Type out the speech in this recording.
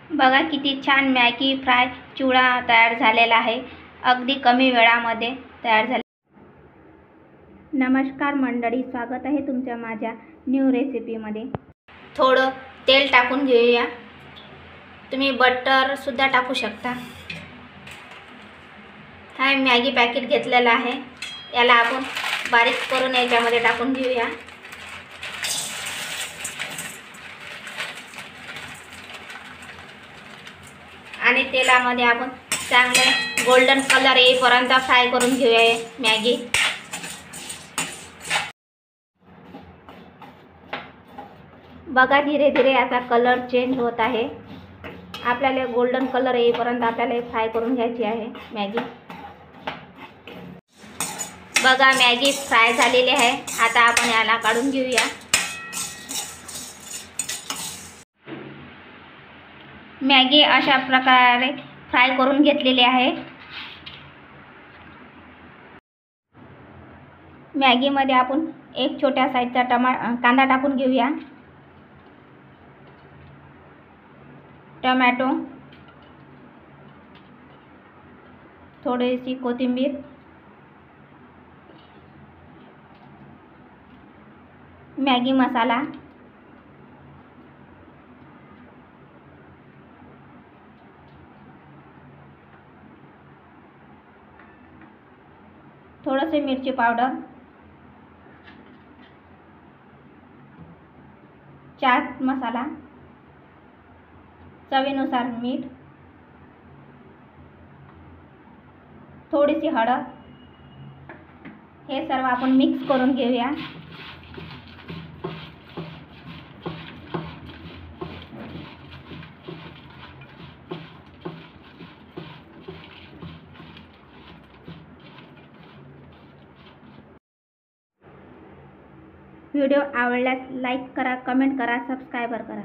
बघा किती छान मॅगी फ्राय चिवडा तयार झालेला आहे. अगदी कमी वेळामध्ये तयार झाले. नमस्कार मंडळी, स्वागत आहे तुमच्या माझ्या न्यू रेसिपीमध्ये. थोडं तेल टाकून घेऊया. तुम्ही बटर सुद्धा टाकू शकता. हा मॅगी पॅकेट घेतलेला आहे. याला आपण बारीक करून याच्यामध्ये टाकून घेऊया. आणि तेलामध्ये आपण चांगले गोल्डन कलर येईपर्यंत फ्राय करून घेऊया मॅगी. बघा धीरे धीरे याचा कलर चेंज होत आहे. आपल्याला गोल्डन कलर येईपर्यंत आपल्याला फ्राय करून घ्यायची आहे मॅगी. बघा मॅगी फ्राय झालेली आहे. आता आपण याला काढून घेऊया. मॅगी अशा प्रकारे फ्राय करून घेतलेली आहे. मॅगीमध्ये आपण एक छोट्या साईजचा कांदा टाकून घेऊया. टोमॅटो, थोडीशी कोथिंबीर, मॅगी मसाला, थोडीशी मिरची पावडर, चाट मसाला, चवीनुसार मीठ, थोडीशी हळद. हे सर्व आपण मिक्स करून घेऊया. व्हिडिओ आवडल्यास लाईक करा, कमेंट करा, सबस्क्राईब करा.